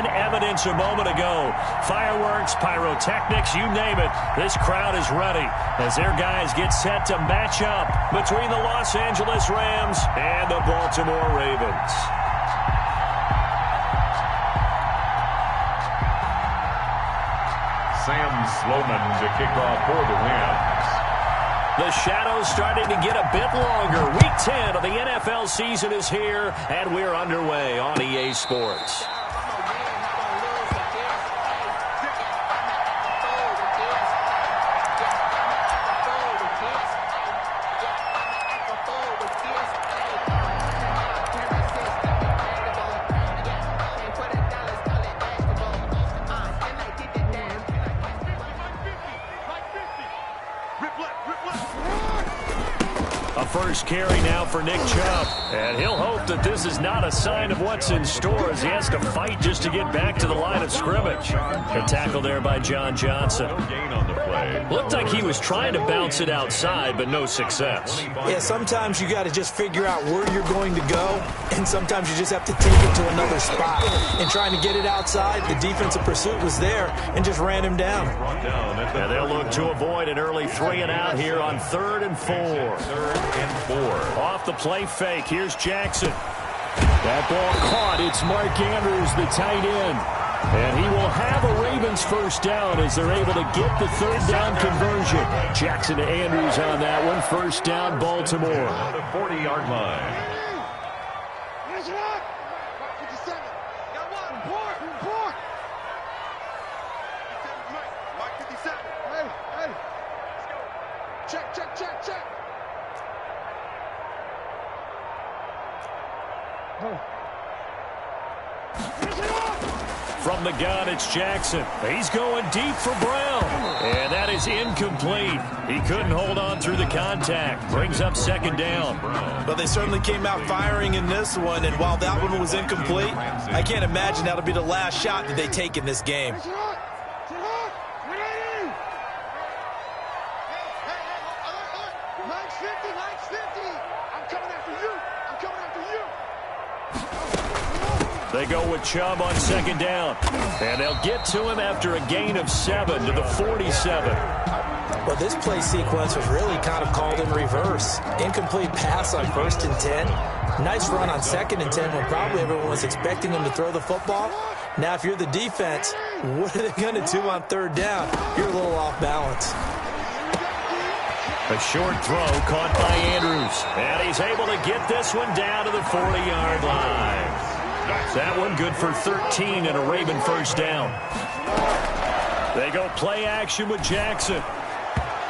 in evidence a moment ago. Fireworks, pyrotechnics, you name it. This crowd is ready as their guys get set to match up between the Los Angeles Rams and the Baltimore Ravens. Sam Sloman to kick off for the Rams. The shadow's starting to get a bit longer. Week 10 of the NFL season is here, and we're underway on EA Sports. First carry now for Nick Chubb. And he'll hope that this is not a sign of what's in store as he has to fight just to get back to the line of scrimmage. The tackle there by John Johnson. No gain on the play. Looked like he was trying to bounce it outside, but no success. Yeah, sometimes you got to just figure out where you're going to go, and sometimes you just have to take it to another spot. And trying to get it outside, the defensive pursuit was there and just ran him down. And they'll look to avoid an early 3-and-out here on 3rd and 4. 3rd and 4. Off the play fake, here's Jackson. That ball caught. It's Mark Andrews, the tight end. And he will have a Ravens first down as they're able to get the 3rd down conversion. Jackson to Andrews on that one. First down, Baltimore. On the 40-yard line. From the gun, it's Jackson. He's going deep for Brown. And that is incomplete. He couldn't hold on through the contact. Brings up 2nd down. But they certainly came out firing in this one, and while that one was incomplete, I can't imagine that'll be the last shot that they take in this game. They go with Chubb on 2nd down. And they'll get to him after a gain of 7 to the 47. Well, this play sequence was really kind of called in reverse. Incomplete pass on 1st and 10. Nice run on 2nd and 10 when probably everyone was expecting him to throw the football. Now, if you're the defense, what are they going to do on 3rd down? You're a little off balance. A short throw caught by Andrews. And he's able to get this one down to the 40-yard line. That one good for 13 and a Raven first down. They go play action with Jackson.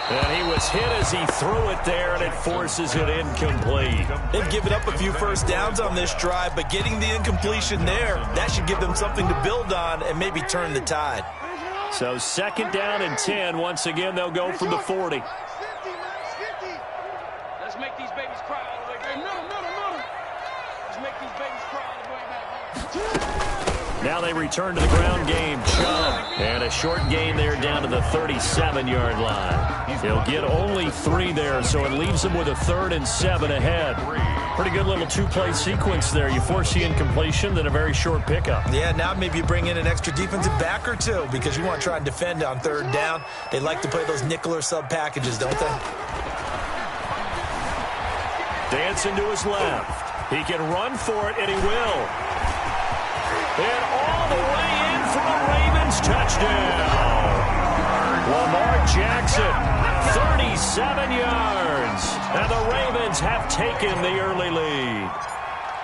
And he was hit as he threw it there, and it forces it incomplete. They've given up a few first downs on this drive, but getting the incompletion there, that should give them something to build on and maybe turn the tide. So 2nd down and 10. Once again, they'll go from the 40. Let's make these babies cry all the way back. No. Let's make these babies cry all the way back. Now they return to the ground game. Chubb. And a short gain there down to the 37-yard line. He'll get only 3 there, so it leaves him with a 3rd and 7 ahead. Pretty good little 2-play sequence there. You force the incompletion, then a very short pickup. Yeah, now maybe you bring in an extra defensive back or two because you want to try and defend on 3rd down. They like to play those nickel or sub packages, don't they? Dancing to his left. He can run for it, and he will. And all the way in for a Ravens touchdown. Lamar Jackson, 37 yards. And the Ravens have taken the early lead.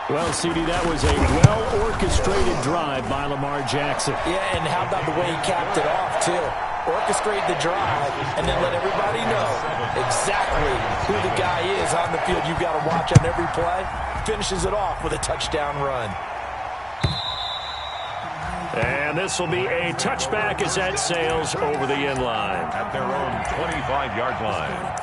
Well, CD, that was a well-orchestrated drive by Lamar Jackson. Yeah, and how about the way he capped it off, too? Orchestrate the drive and then let everybody know exactly who the guy is on the field you've got to watch on every play. Finishes it off with a touchdown run. And this will be a touchback as that sails over the end line. At their own 25-yard line.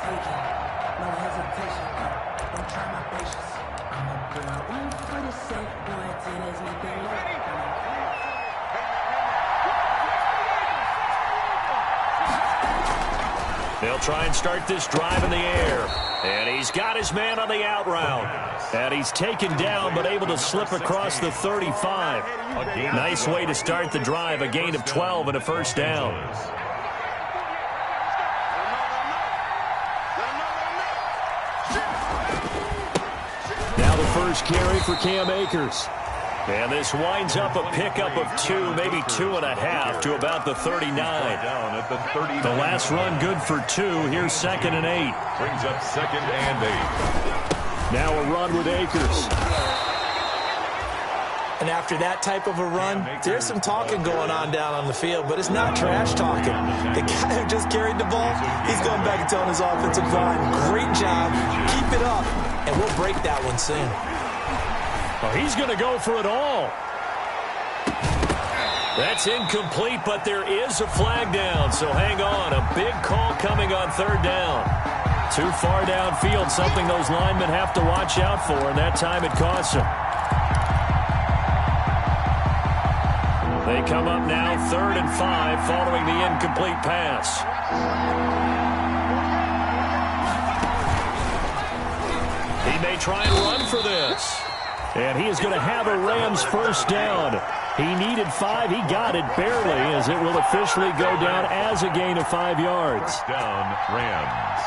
They'll try and start this drive in the air. And he's got his man on the out route. And he's taken down but able to slip across the 35. Nice way to start the drive. A gain of 12 and a first down. Now the first carry for Cam Akers. And this winds up a pickup of 2, maybe 2.5 to about the 39. The last run good for 2. Here's 2nd and 8. Brings up 2nd and 8. Now a run with Akers. And after that type of a run, there's some talking going on down on the field, but it's not trash talking. The guy who just carried the ball, he's going back and telling his offensive line, great job, keep it up, and we'll break that one soon. Oh, he's going to go for it all. That's incomplete, but there is a flag down, so hang on. A big call coming on 3rd down. Too far downfield, something those linemen have to watch out for, and that time it costs them. They come up now 3rd and 5 following the incomplete pass. He may try and run for this. And he is going to have a Rams first down. He needed 5. He got it barely, as it will officially go down as a gain of 5 yards. First down, Rams.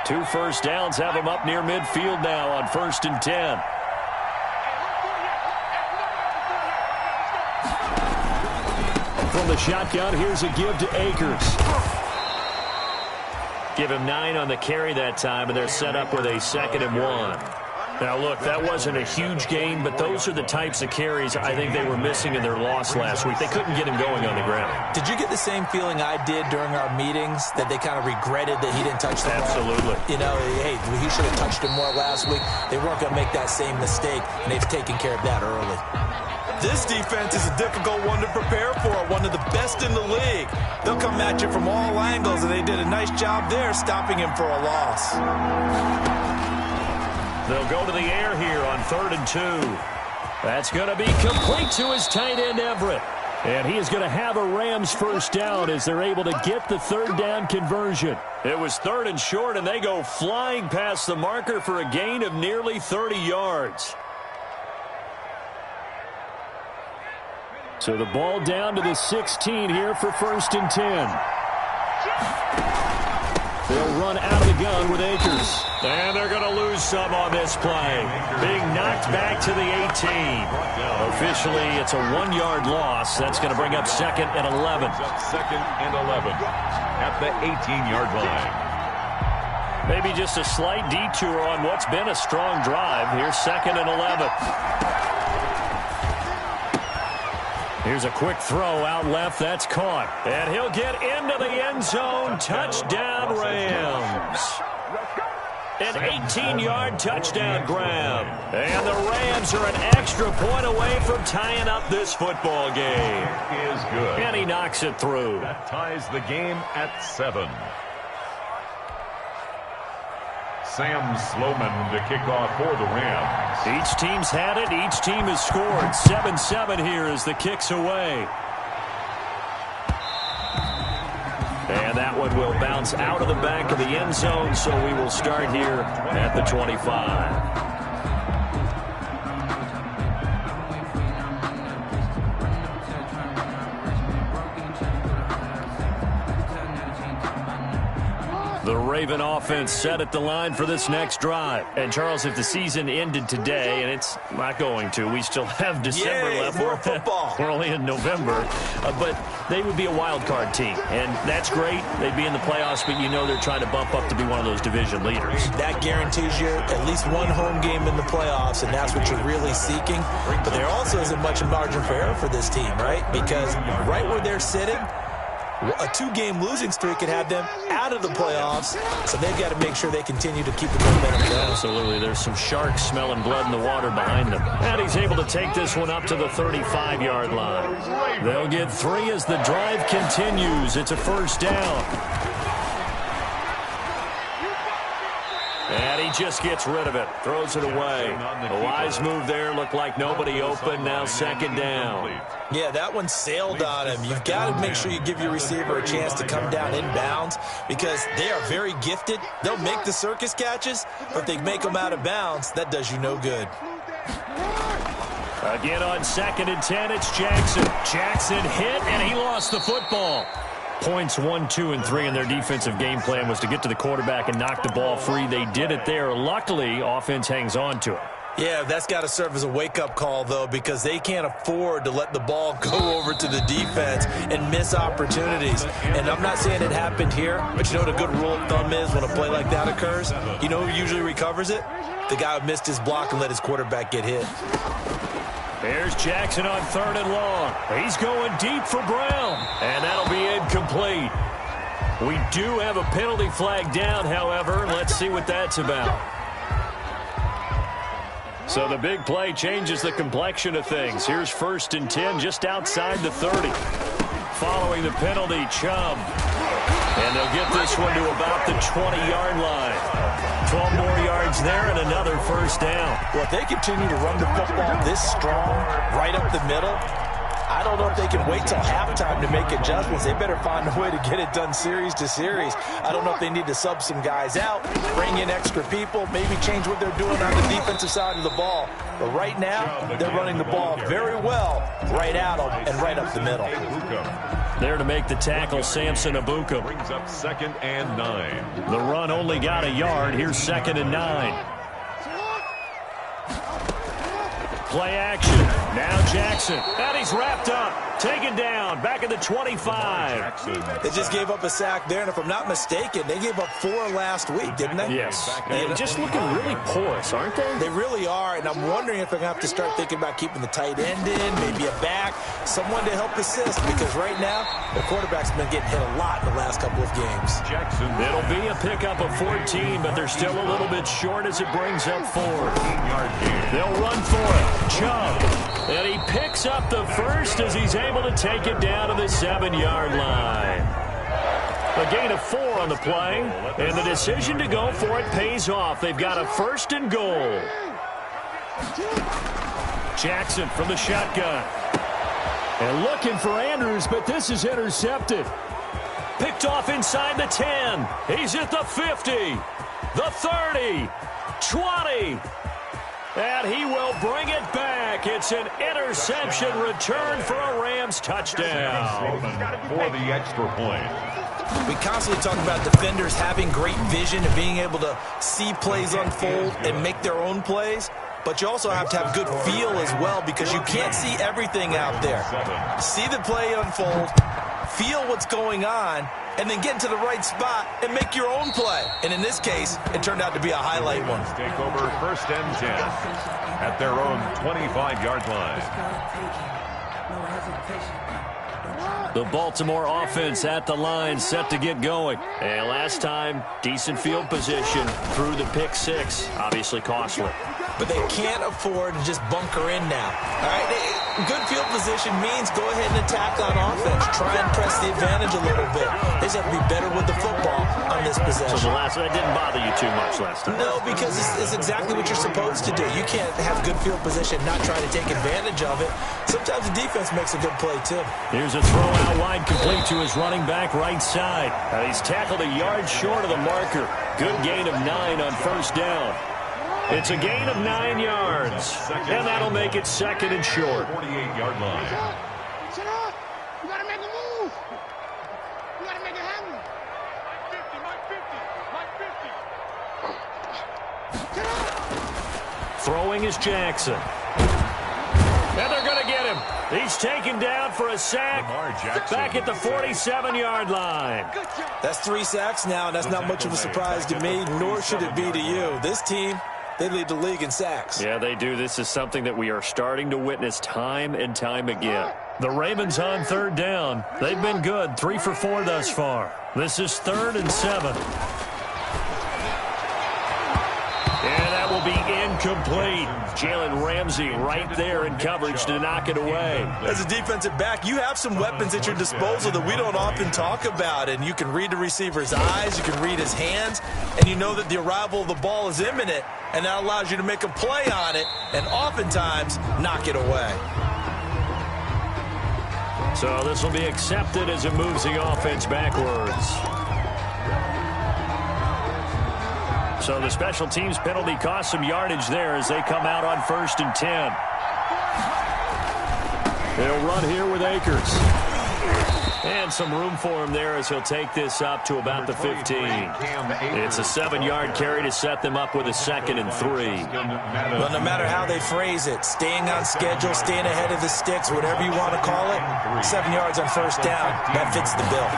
2 first downs have him up near midfield now on 1st and 10. From the shotgun, here's a give to Akers. Give him 9 on the carry that time, and they're set up with a 2nd and 1. Now, look, that wasn't a huge gain, but those are the types of carries I think they were missing in their loss last week. They couldn't get him going on the ground. Did you get the same feeling I did during our meetings, that they kind of regretted that he didn't touch the ball? Absolutely. You know, hey, he should have touched him more last week. They weren't going to make that same mistake, and they've taken care of that early. This defense is a difficult one to prepare for, one of the best in the league. They'll come at you from all angles, and they did a nice job there stopping him for a loss. They'll go to the air here on 3rd and 2. That's going to be complete to his tight end, Everett. And he is going to have a Rams first down as they're able to get the 3rd down conversion. It was 3rd and short, and they go flying past the marker for a gain of nearly 30 yards. So the ball down to the 16 here for 1st and 10. They'll run out of the gun with Akers. And they're going to lose some on this play. Being knocked back to the 18. Officially, it's a 1-yard loss. That's going to bring up 2nd and 11. 2nd and 11 at the 18-yard line. Maybe just a slight detour on what's been a strong drive. Here's 2nd and 11. Here's a quick throw out left. That's caught. And he'll get into the end zone. Touchdown, Rams. An 18-yard touchdown grab. And the Rams are an extra point away from tying up this football game. It is good. And he knocks it through. That ties the game at 7. Sam Sloman to kick off for the Rams. Each team's had it. Each team has scored. 7-7 here as the kick's away. And that one will bounce out of the back of the end zone, so we will start here at the 25. The Raven offense set at the line for this next drive. And, Charles, if the season ended today, and it's not going to, we still have December left. More football. We're only in November. But they would be a wild card team. And that's great. They'd be in the playoffs, but you know they're trying to bump up to be one of those division leaders. That guarantees you at least one home game in the playoffs, and that's what you're really seeking. But there also isn't much margin for error for this team, right? Because right where they're sitting, a 2-game losing streak could have them out of the playoffs, so they've got to make sure they continue to keep the momentum going. Absolutely. There's some sharks smelling blood in the water behind them. And he's able to take this one up to the 35-yard line. They'll get 3 as the drive continues. It's a first down. And he just gets rid of it, throws it away. A wise move there. Looked like nobody open. Now second down. Yeah, that one sailed on him. You've got to make sure you give your receiver a chance to come down inbounds because they are very gifted. They'll make the circus catches, but if they make them out of bounds, that does you no good. Again on 2nd and 10, it's Jackson. Jackson hit, and he lost the football. Points 1, 2, and 3 in their defensive game plan was to get to the quarterback and knock the ball free. They did it there. Luckily, offense hangs on to it. Yeah, that's got to serve as a wake-up call, though, because they can't afford to let the ball go over to the defense and miss opportunities. And I'm not saying it happened here, but you know what a good rule of thumb is when a play like that occurs? You know who usually recovers it? The guy who missed his block and let his quarterback get hit. Here's Jackson on 3rd and long. He's going deep for Brown, and that'll be incomplete. We do have a penalty flag down, however. Let's see what that's about. So the big play changes the complexion of things. Here's 1st and 10 just outside the 30. Following the penalty, Chubb. And they'll get this one to about the 20-yard line. 12 more yards there and another first down. Well, if they continue to run the football this strong, right up the middle, I don't know if they can wait till halftime to make adjustments. They better find a way to get it done series to series. I don't know if they need to sub some guys out, bring in extra people, maybe change what they're doing on the defensive side of the ball. But right now, they're running the ball very well right at them and right up the middle. There to make the tackle, Samson Abuka. Brings up 2nd and 9. The run only got a yard. Here's 2nd and 9. Play action. Now Jackson. And he's wrapped up. Taken down. Back at the 25. They just gave up a sack there, and if I'm not mistaken, they gave up 4 last week, didn't they? Yes. And just looking really porous, aren't they? They really are, and I'm wondering if they're going to have to start thinking about keeping the tight end in, maybe a back, someone to help assist, because right now, the quarterback's been getting hit a lot in the last couple of games. Jackson. It'll be a pickup of 14, but they're still a little bit short as it brings up 4. They'll run for it. Chubb. And he picks up the first as he's able to take it down to the 7-yard line. A gain of 4 on the play, and the decision to go for it pays off. They've got a 1st and goal. Jackson from the shotgun. And looking for Andrews, but this is intercepted. Picked off inside the 10. He's at the 50, the 30, 20. And he will bring it back. It's an interception return for a Rams touchdown. For the extra point. We constantly talk about defenders having great vision and being able to see plays unfold and make their own plays. But you also have to have good feel as well because you can't see everything out there. See the play unfold, feel what's going on, and then get into the right spot and make your own play. And in this case, it turned out to be a highlight one. Take over 1st and 10 at their own 25-yard line. The Baltimore offense at the line, set to get going. And last time, decent field position through the pick 6. Obviously costly. But they can't afford to just bunker in now. All right, good field position means go ahead and attack on offense. Try and press the advantage a little bit. They just have to be better with the football on this possession. So the last one didn't bother you too much last time? No, because it's exactly what you're supposed to do. You can't have good field position, not try to take advantage of it. Sometimes the defense makes a good play, too. Here's a throw out wide, complete to his running back right side. And he's tackled a yard short of the marker. Good gain of 9 on 1st down. It's a gain of 9 yards, and that'll make it 2nd and short. 48-yard line. Sit up. You got to make a move. You got to make it happen. Mike 50. Sit up. Throwing is Jackson. And they're going to get him. He's taken down for a sack back at the 47-yard line. That's 3 sacks now, and that's not much of a surprise to me, nor should it be to you. This team, they lead the league in sacks. Yeah, they do. This is something that we are starting to witness time and time again. The Ravens on 3rd down. They've been good, 3 for 4 thus far. This is 3rd and 7. And that will be incomplete. Jalen Ramsey right there in coverage to knock it away. As a defensive back, you have some weapons at your disposal that we don't often talk about, and you can read the receiver's eyes, you can read his hands, and you know that the arrival of the ball is imminent, and that allows you to make a play on it and oftentimes knock it away. So this will be accepted as it moves the offense backwards. So the special teams penalty cost some yardage there as they come out on 1st and 10. They'll run here with Akers. And some room for him there as he'll take this up to about the 15. It's a 7-yard carry to set them up with a 2nd and 3. Well, no matter how they phrase it, staying on schedule, staying ahead of the sticks, whatever you want to call it, 7 yards on 1st down, that fits the bill.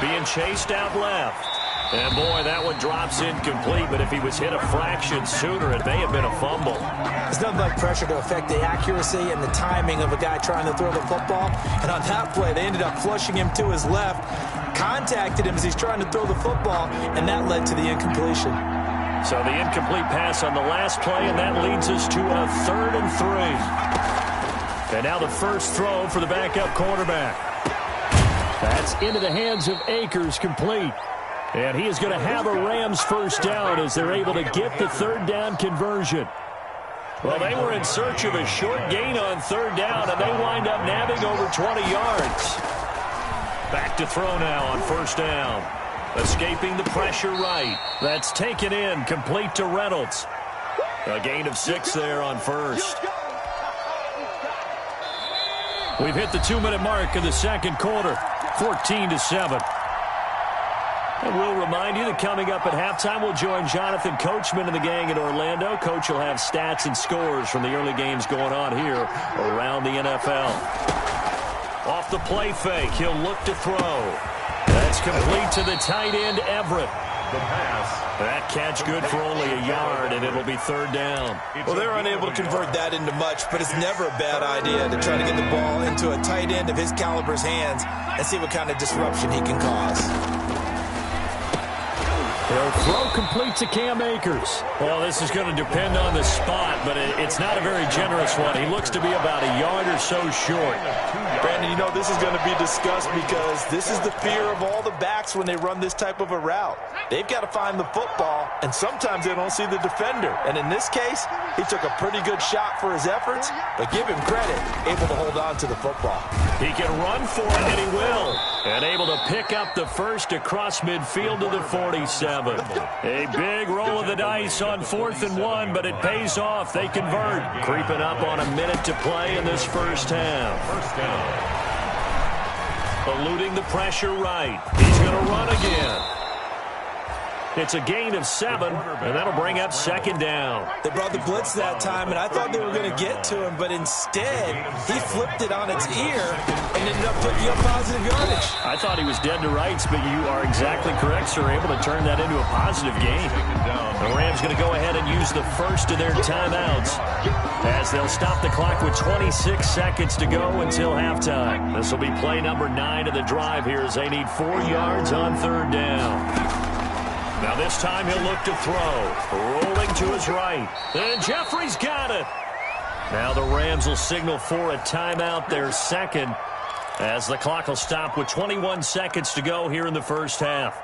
Being chased out left. And, boy, that one drops incomplete, but if he was hit a fraction sooner, it may have been a fumble. There's nothing like pressure to affect the accuracy and the timing of a guy trying to throw the football. And on that play, they ended up flushing him to his left, contacted him as he's trying to throw the football, and that led to the incompletion. So the incomplete pass on the last play, and that leads us to a 3rd and 3. And now the first throw for the backup quarterback. That's into the hands of Akers, complete. And he is going to have a Rams first down as they're able to get the 3rd down conversion. Well, they were in search of a short gain on 3rd down, and they wind up nabbing over 20 yards. Back to throw now on 1st down. Escaping the pressure right. That's taken in, complete to Reynolds. A gain of 6 there on 1st. We've hit the 2-minute mark of the 2nd quarter, 14-7. And we'll remind you that coming up at halftime, we'll join Jonathan Coachman and the gang in Orlando. Coach will have stats and scores from the early games going on here around the NFL. Off the play fake, he'll look to throw. That's complete to the tight end, Everett. The pass. That catch good for only a yard, and it'll be 3rd down. Well, they're unable to convert that into much, but it's never a bad idea to try to get the ball into a tight end of his caliber's hands and see what kind of disruption he can cause. They'll throw complete to Cam Akers. Well, this is going to depend on the spot, but it's not a very generous one. He looks to be about a yard or so short. Brandon, you know this is going to be discussed because this is the fear of all the backs when they run this type of a route. They've got to find the football, and sometimes they don't see the defender. And in this case, he took a pretty good shot for his efforts, but give him credit, able to hold on to the football. He can run for it, and he will. And able to pick up the first across midfield to the 47. A big roll of the dice on 4th and 1, but it pays off. They convert. Creeping up on a minute to play in this first half. First down. Eluding the pressure right. He's going to run again. It's a gain of 7, and that'll bring up 2nd down. They brought the blitz that time, and I thought they were going to get to him, but instead, he flipped it on its ear and ended up picking up positive yardage. I thought he was dead to rights, but you are exactly correct, sir. Able to turn that into a positive gain. The Rams going to go ahead and use the first of their timeouts as they'll stop the clock with 26 seconds to go until halftime. This will be play number 9 of the drive here as they need 4 yards on 3rd down. Now this time he'll look to throw. Rolling to his right. And Jeffrey's got it. Now the Rams will signal for a timeout, their 2nd, as the clock will stop with 21 seconds to go here in the first half.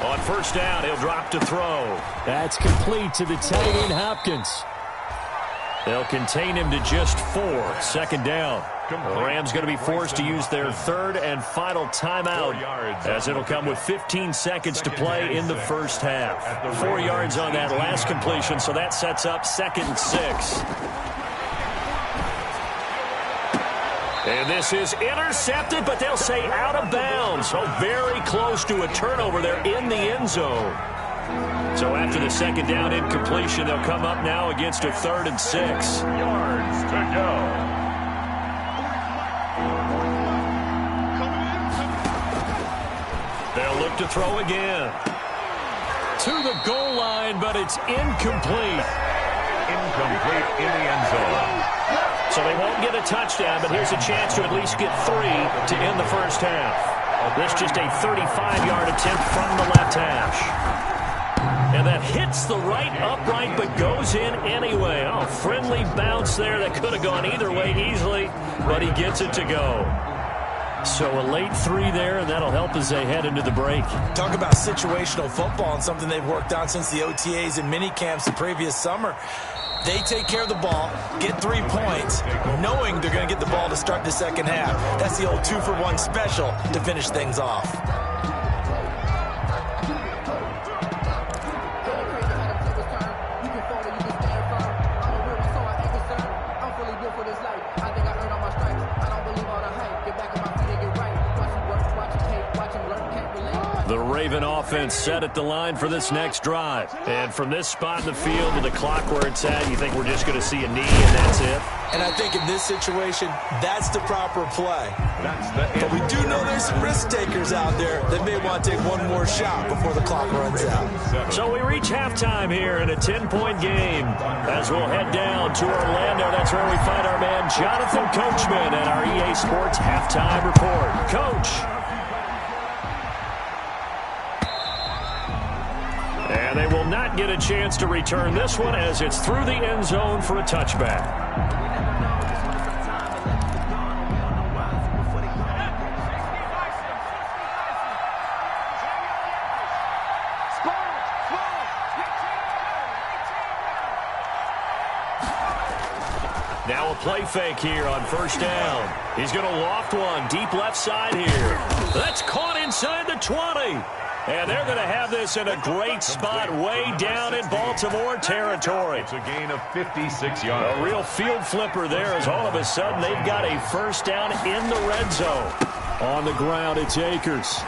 On 1st down, he'll drop to throw. That's complete to the tight end, Hopkins. They'll contain him to just 4. 2nd down. The Rams going to be forced to use their 3rd and final timeout as it'll come with 15 seconds to play in the first half. 4 yards on that last completion, so that sets up 2nd and 6. And this is intercepted, but they'll say out of bounds. So very close to a turnover there in the end zone. So after the 2nd down incompletion, they'll come up now against a 3rd and 6. Yards to go. They'll look to throw again. To the goal line, but it's incomplete. Incomplete in the end zone. So they won't get a touchdown, but here's a chance to at least get 3 to end the first half. This just a 35-yard attempt from the left hash. And that hits the right upright but goes in anyway. Oh, friendly bounce there that could have gone either way easily, but he gets it to go. So a late 3 there, and that'll help as they head into the break. Talk about situational football and something they've worked on since the OTAs and mini camps the previous summer. They take care of the ball, get 3 points, knowing they're going to get the ball to start the second half. That's the old 2-for-1 special to finish things off. The Raven offense set at the line for this next drive. And from this spot in the field with the clock where it's at, you think we're just going to see a knee and that's it? And I think in this situation, that's the proper play. But we do know there's some risk takers out there that may want to take one more shot before the clock runs out. So we reach halftime here in a 10-point game. As we'll head down to Orlando, that's where we find our man Jonathan Coachman at our EA Sports Halftime Report. Coach. And they will not get a chance to return this one as it's through the end zone for a touchback. Now a play fake here on first down. He's going to loft one deep left side here. That's caught inside the 20. And they're going to have this in a great spot way down in Baltimore territory. It's a gain of 56 yards. A real field flipper there as all of a sudden they've got a first down in the red zone. On the ground, it's Akers.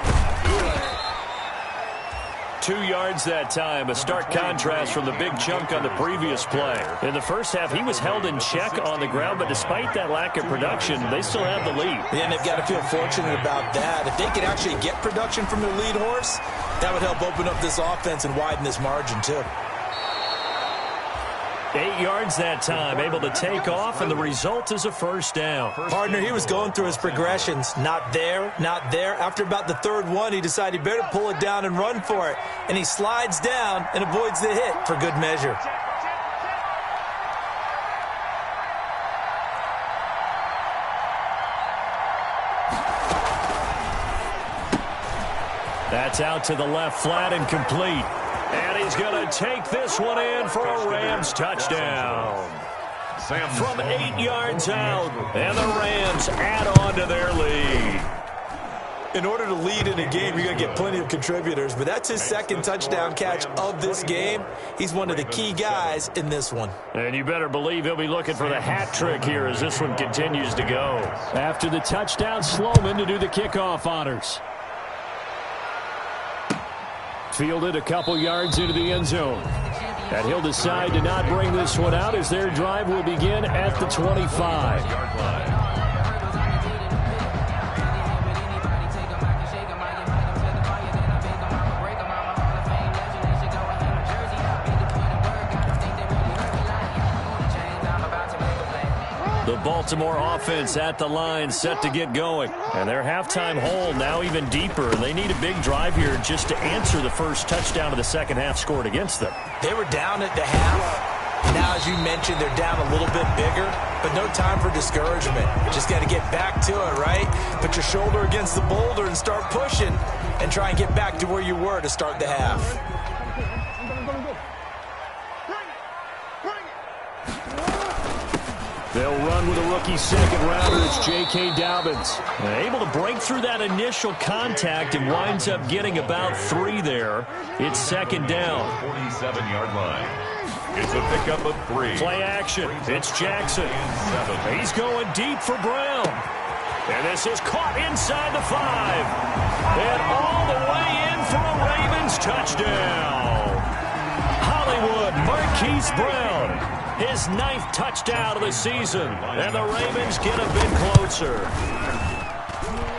2 yards that time, a stark contrast from the big chunk on the previous play. In the first half, he was held in check on the ground, but despite that lack of production, they still have the lead. Yeah, and they've got to feel fortunate about that. If they could actually get production from their lead horse, that would help open up this offense and widen this margin, too. 8 yards that time, able to take off, and the result is a first down. Partner, he was going through his progressions. Not there, not there. After about the third one, he decided he better pull it down and run for it. And he slides down and avoids the hit for good measure. That's out to the left flat and complete. And he's going to take this one in for a Rams touchdown. From 8 yards out, and the Rams add on to their lead. In order to lead in a game, you're going to get plenty of contributors, but that's his second touchdown catch of this game. He's one of the key guys in this one. And you better believe he'll be looking for the hat trick here as this one continues to go. After the touchdown, Sloman to do the kickoff honors. Fielded a couple yards into the end zone. And he'll decide to not bring this one out as their drive will begin at the 25. The Baltimore offense at the line set to get going. And their halftime hole now even deeper. They need a big drive here just to answer the first touchdown of the second half scored against them. They were down at the half. Now, as you mentioned, they're down a little bit bigger, but no time for discouragement. Just got to get back to it, right? Put your shoulder against the boulder and start pushing and try and get back to where you were to start the half. They'll run with a rookie second rounder. It's J.K. Dobbins. Able to break through that initial contact and winds up getting about 3 there. It's second down. 47-yard line. It's a pickup of 3. Play action. It's Jackson. He's going deep for Brown. And this is caught inside the 5. And all the way in for a Ravens touchdown. Hollywood Marquise Brown. His 9th touchdown of the season, and the Ravens get a bit closer.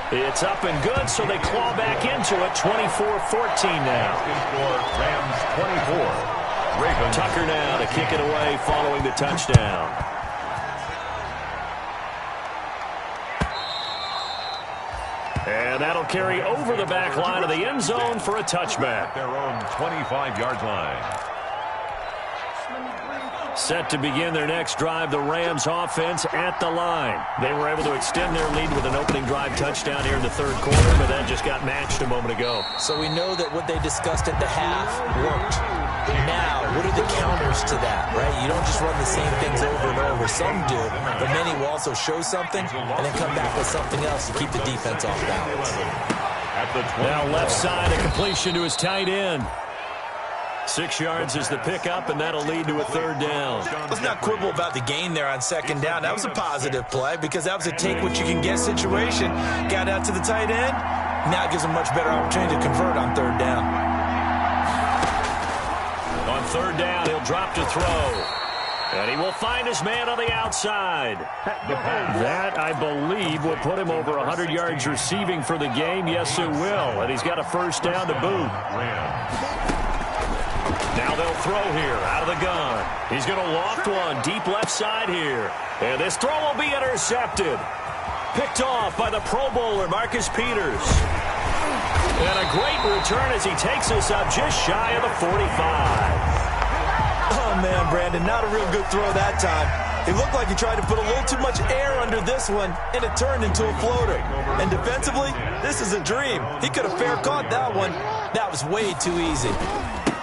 It's up and good, so they claw back into it, 24-14 now. Rams 24. Ravens. Tucker now to kick it away following the touchdown. And that'll carry over the back line of the end zone for a touchback. Their own 25-yard line. Set to begin their next drive, the Rams offense at the line. They were able to extend their lead with an opening drive touchdown here in the third quarter, but that just got matched a moment ago. So we know that what they discussed at the half worked. Now, what are the counters to that, right? You don't just run the same things over and over. Some do, but many will also show something and then come back with something else to keep the defense off balance. Now left side, a completion to his tight end. 6 yards is the pickup, and that'll lead to a third down. Let's not quibble about the gain there on second down. That was a positive play because that was a take-what-you-can-get situation. Got out to the tight end. Now it gives him a much better opportunity to convert on third down. On third down, he'll drop to throw. And he will find his man on the outside. That, I believe, will put him over 100 yards receiving for the game. Yes, it will. And he's got a first down to boot. Now they'll throw here out of the gun. He's going to loft one deep left side here. And this throw will be intercepted. Picked off by the Pro Bowler, Marcus Peters. And a great return as he takes us up just shy of the 45. Oh, man, Brandon, not a real good throw that time. It looked like he tried to put a little too much air under this one, and it turned into a floater. And defensively, this is a dream. He could have fair caught that one. That was way too easy.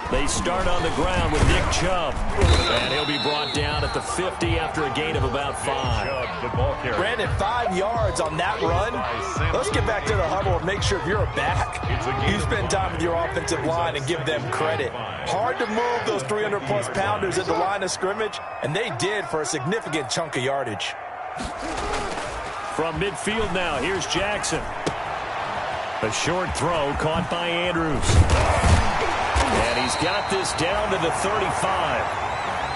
They start on the ground with Nick Chubb. And he'll be brought down at the 50 after a gain of about 5. Brandon, 5 yards on that run. Let's get back to the huddle and make sure if you're a back, you spend time with your offensive line and give them credit. Hard to move those 300-plus pounders at the line of scrimmage, and they did for a significant chunk of yardage. From midfield now, here's Jackson. A short throw caught by Andrews. And he's got this down to the 35.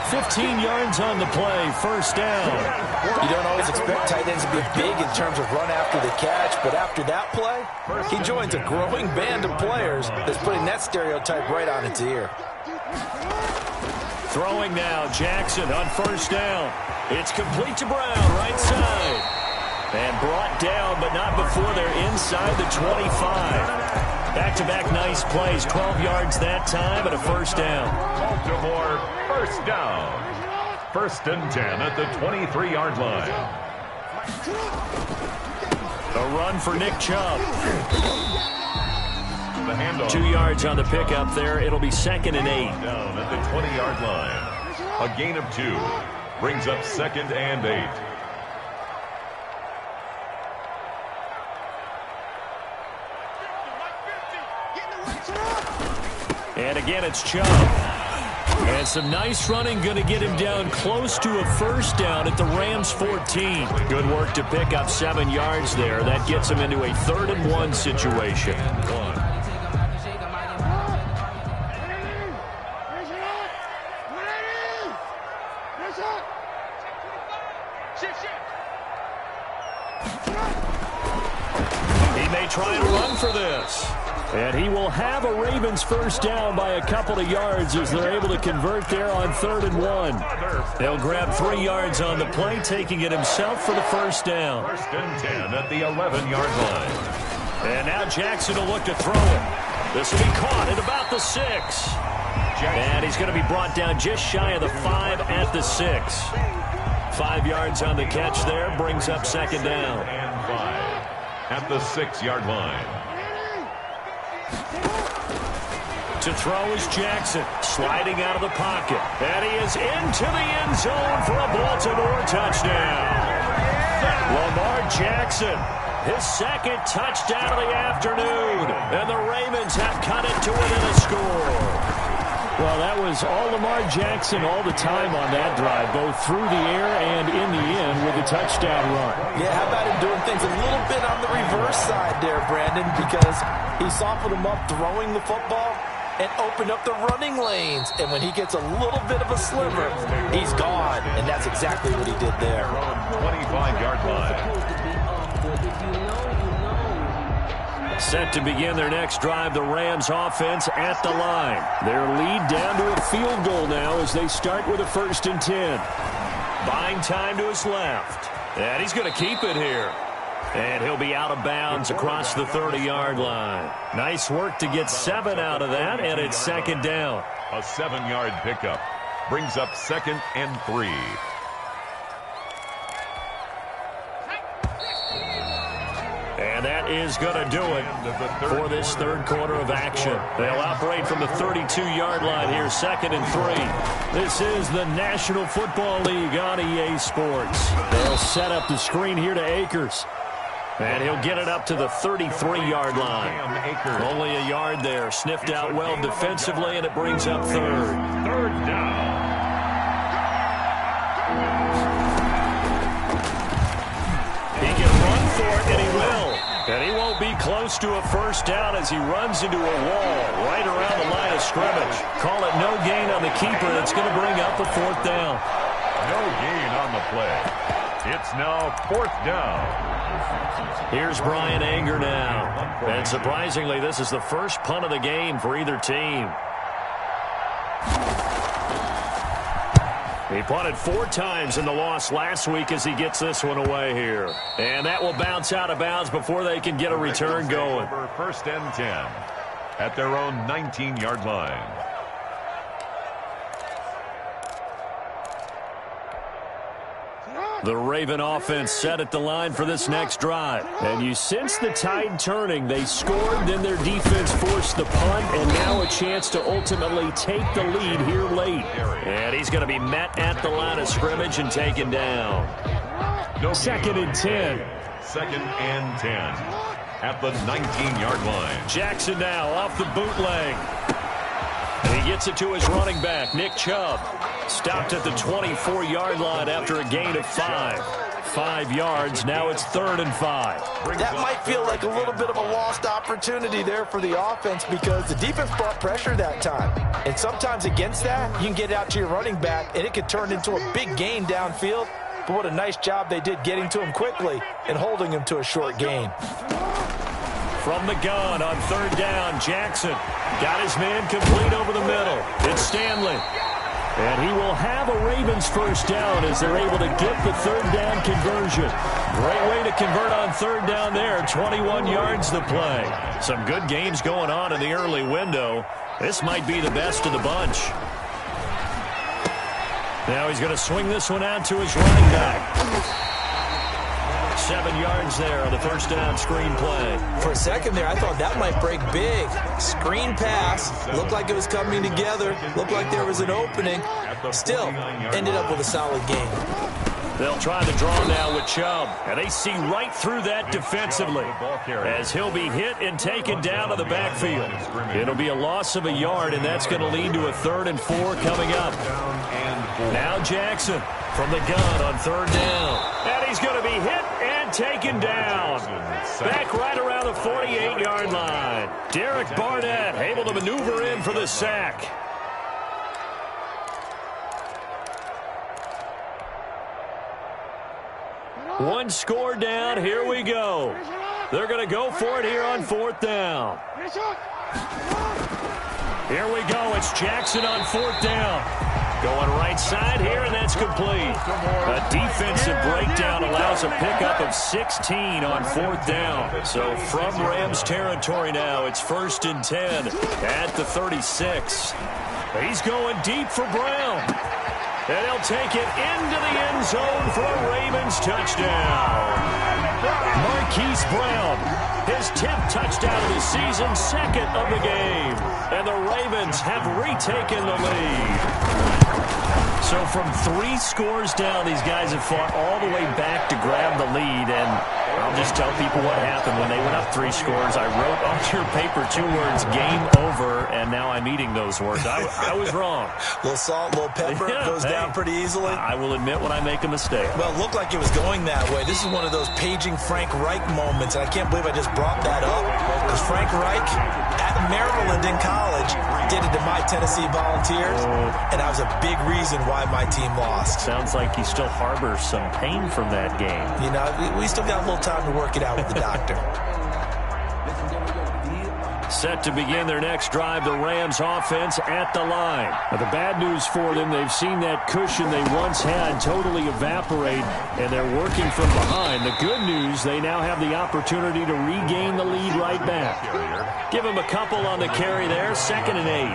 15 yards on the play, first down. You don't always expect tight ends to be big in terms of run after the catch, but after that play, he joins a growing band of players that's putting that stereotype right on its ear. Throwing now, Jackson on first down. It's complete to Brown, right side. And brought down, but not before they're inside the 25. Back-to-back nice plays, 12 yards that time, and a first down. Baltimore, first down. First and 10 at the 23-yard line. A run for Nick Chubb. The handoff. 2 yards on the pickup there. It'll be second and 8. Down at the 20-yard line. A gain of 2. Brings up second and 8. And again, it's Chubb. And some nice running, going to get him down close to a first down at the Rams 14. Good work to pick up 7 yards there. That gets him into a 3rd and 1 situation. He may try and run for this. And he will have a Ravens first down by a couple of yards as they're able to convert there on 3rd and 1. They'll grab 3 yards on the play, taking it himself for the first down. First and 10 at the 11-yard line. And now Jackson will look to throw it. This will be caught at about the 6. And he's going to be brought down just shy of the 5 at the 6. 5 yards on the catch there, brings up second down. And 5 at the 6-yard line. To throw is Jackson, sliding out of the pocket. And he is into the end zone for a Baltimore touchdown. Lamar Jackson, his second touchdown of the afternoon. And the Ravens have cut it to within a score. Well, that was all Lamar Jackson all the time on that drive, both through the air and in the end with a touchdown run. Yeah, how about him doing things a little bit on the reverse side there, Brandon, because he softened him up throwing the football and opened up the running lanes. And when he gets a little bit of a sliver, he's gone. And that's exactly what he did there. 25-yard line. Set to begin their next drive, the Rams offense at the line. Their lead down to a field goal now as they start with a 1st and 10. Buying time to his left. And he's going to keep it here. And he'll be out of bounds across the 30-yard line. Nice work to get 7 out of that, and it's second down. A 7-yard pickup brings up 2nd and 3. And that is going to do it for this third quarter of action. They'll operate from the 32-yard line here, 2nd and 3. This is the National Football League on EA Sports. They'll set up the screen here to Akers. And he'll get it up to the 33-yard line. Only a yard there. Sniffed out well defensively, and it brings up 3rd. 3rd down. He can run for it, and he will. And he won't be close to a first down as he runs into a wall right around the line of scrimmage. Call it no gain on the keeper. That's going to bring up a 4th down. No gain on the play. It's now 4th down. Here's Brian Anger now. And surprisingly, this is the first punt of the game for either team. He punted 4 times in the loss last week as he gets this one away here. And that will bounce out of bounds before they can get a return going. 1st and 10 at their own 19-yard line. The Raven offense set at the line for this next drive. And you sense the tide turning. They scored, then their defense forced the punt, and now a chance to ultimately take the lead here late. And he's going to be met at the line of scrimmage and taken down. 2nd and 10. 2nd and 10 at the 19-yard line. Jackson now off the bootleg. And he gets it to his running back, Nick Chubb. Stopped at the 24-yard line after a gain of 5. 5 yards. Now it's 3rd and 5. That might feel like a little bit of a lost opportunity there for the offense because the defense brought pressure that time. And sometimes against that, you can get out to your running back, and it could turn into a big gain downfield. But what a nice job they did getting to him quickly and holding him to a short gain. From the gun on 3rd down, Jackson got his man complete over the middle. It's Stanley. And he will have a Ravens first down as they're able to get the 3rd down conversion. Great way to convert on 3rd down there. 21 yards the play. Some good games going on in the early window. This might be the best of the bunch. Now he's going to swing this one out to his running back. 7 yards there on the first down screen play. For a second there, I thought that might break big. Screen pass. Looked like it was coming together. Looked like there was an opening. Still, ended up with a solid game. They'll try the draw now with Chubb. And they see right through that defensively as he'll be hit and taken down to the backfield. It'll be a loss of a yard, and that's going to lead to a 3rd and 4 coming up. Now Jackson from the gun on 3rd down. And he's going to be hit and taken down. Back right around the 48-yard line. Derek Barnett able to maneuver in for the sack. One score down. Here we go. They're going to go for it here on 4th down. Here we go. It's Jackson on 4th down. Going right side here, and that's complete. A defensive breakdown allows a pickup of 16 on 4th down. So from Rams territory now, it's 1st and 10 at the 36. He's going deep for Brown. And he'll take it into the end zone for a Ravens touchdown. Marquise Brown, his 10th touchdown of the season, 2nd of the game. And the Ravens have retaken the lead. So from 3 scores down, these guys have fought all the way back to grab the lead. And I'll just tell people what happened when they went up 3 scores. I wrote on your paper 2 words, game over, and now I'm eating those words. I was wrong. A little salt, a little pepper, goes down pretty easily. I will admit when I make a mistake. Well, it looked like it was going that way. This is one of those paging Frank Reich moments, and I can't believe I just brought that up. Because Frank Reich, at Maryland in college, did it to my Tennessee Volunteers, and that was a big reason why my team lost. Sounds like he still harbors some pain from that game. You know, we still got a little time to work it out with the doctor. Set to begin their next drive, the Rams offense at the line. Now, the bad news for them, they've seen that cushion they once had totally evaporate, and they're working from behind. The good news, they now have the opportunity to regain the lead right back. Give them a couple on the carry there, 2nd and 8.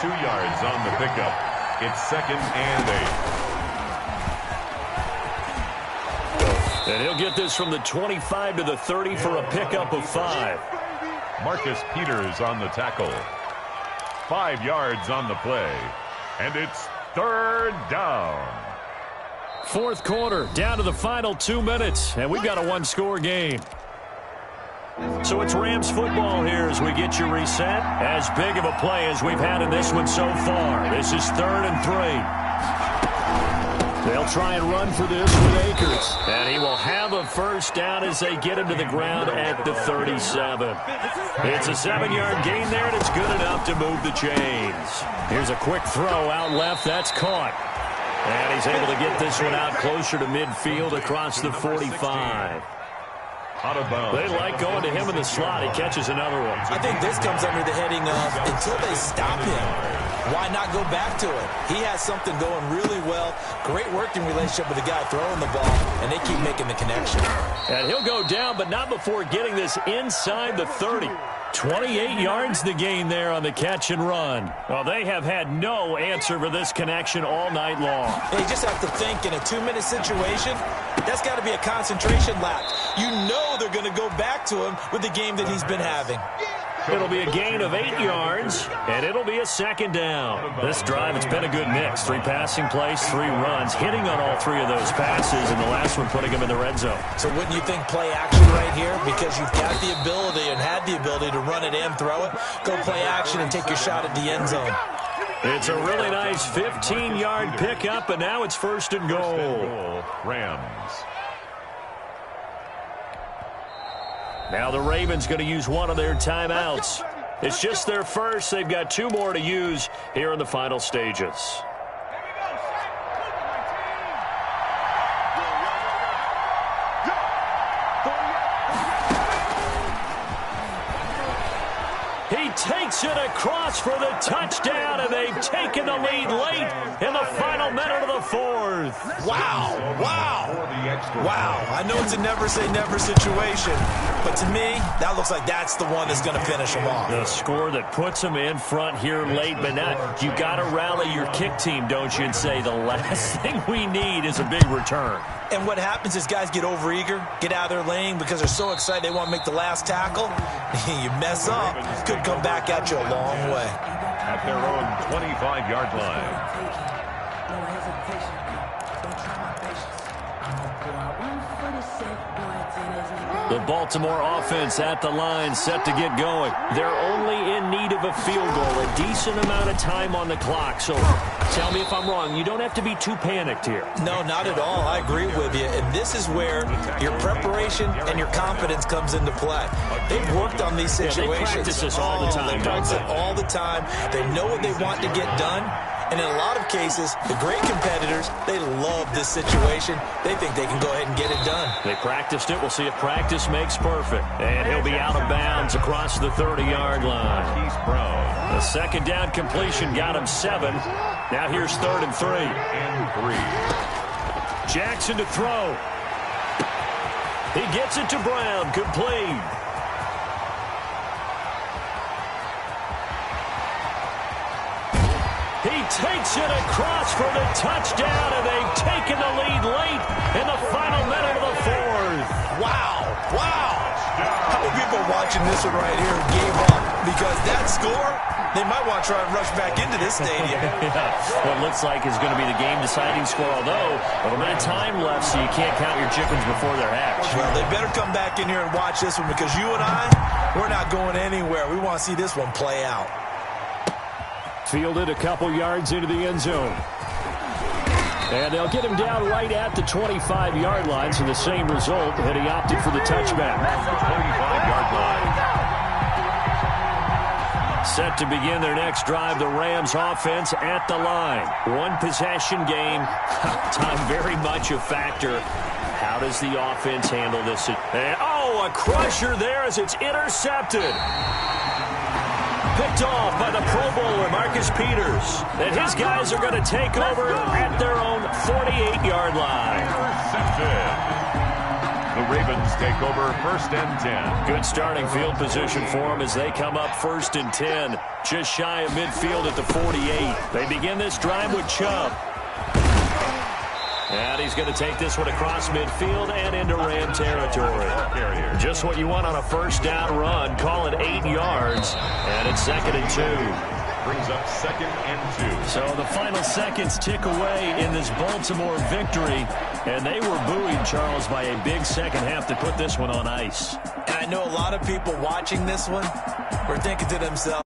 2 yards on the pickup. It's 2nd and 8. And he'll get this from the 25 to the 30 for a pickup of 5. Marcus Peters on the tackle. 5 yards on the play. And it's 3rd down. 4th quarter, down to the final 2 minutes, and we've got a one-score game. So it's Rams football here as we get you reset. As big of a play as we've had in this one so far. This is 3rd and 3. They'll try and run for this with Akers. And he will have a first down as they get him to the ground at the 37. It's a 7-yard gain there, and it's good enough to move the chains. Here's a quick throw out left. That's caught. And he's able to get this one out closer to midfield across the 45. Out of bounds. They like going to him in the slot. He catches another one. I think this comes under the heading of until they stop him, why not go back to it? He has something going really well. Great working relationship with the guy throwing the ball, and they keep making the connection. And he'll go down, but not before getting this inside the 30. 28 yards the gain there on the catch and run. Well, they have had no answer for this connection all night long. They just have to think in a 2-minute situation, that's got to be a concentration lapse. You know they're going to go back to him with the game that he's been having. It'll be a gain of 8 yards, and it'll be a 2nd down. This drive, it's been a good mix. 3 passing plays, 3 runs, hitting on all 3 of those passes, and the last one putting him in the red zone. So wouldn't you think play action right here? Because you've got the ability and had the ability to run it in, throw it, go play action, and take your shot at the end zone. It's a really nice 15-yard pickup, and now it's 1st and goal. Rams. Now the Ravens going to use one of their timeouts. It's just their first. They've got 2 more to use here in the final stages. He takes it across for the touchdown, and they've taken the lead late in the final minute of the 4th. Wow, wow, wow. I know it's a never-say-never situation, but to me, that looks like that's the one that's going to finish them off. The score that puts them in front here late, but now you got to rally your kick team, don't you, and say the last thing we need is a big return. And what happens is guys get overeager, get out of their lane because they're so excited they want to make the last tackle. You mess up, could come back at you a long way. At their own 25-yard line. The Baltimore offense at the line, set to get going. They're only in need of a field goal, a decent amount of time on the clock. So tell me if I'm wrong. You don't have to be too panicked here. No, not at all. I agree with you. And this is where your preparation and your confidence comes into play. They've worked on these situations. Yeah, they practice this all the time. They practice it all the time. They know what they want to get done. And in a lot of cases, the great competitors, they love this situation. They think they can go ahead and get it done. They practiced it. We'll see if practice makes perfect. And he'll be out of bounds across the 30-yard line. The 2nd down completion got him 7. Now here's 3rd and 3. Jackson to throw. He gets it to Brown. Complete. He takes it across for the touchdown, and they've taken the lead late in the final minute of the 4th. Wow, wow. How many people watching this one right here gave up? Because that score, they might want to try and rush back into this stadium. Yeah. What looks like is going to be the game-deciding score, although a little bit of time left, so you can't count your chickens before they're hatched. Well, they better come back in here and watch this one, because you and I, we're not going anywhere. We want to see this one play out. Fielded a couple yards into the end zone. And they'll get him down right at the 25-yard line, so the same result, and he opted for the touchback. 25-yard line. Set to begin their next drive, the Rams offense at the line. 1 possession game. Time very much a factor. How does the offense handle this? And, oh, a crusher there as it's intercepted. Picked off by the Pro Bowler, Marcus Peters. And his guys are going to take over at their own 48-yard line. Intercepted. The Ravens take over 1st and 10. Good starting field position for them as they come up 1st and 10. Just shy of midfield at the 48. They begin this drive with Chubb. And he's going to take this one across midfield and into Ram territory. Just what you want on a 1st down run. Call it 8 yards. And it's 2nd and 2. Brings up 2nd and 2. So the final seconds tick away in this Baltimore victory. And they were buoyed, Charles, by a big second half to put this one on ice. And I know a lot of people watching this one were thinking to themselves,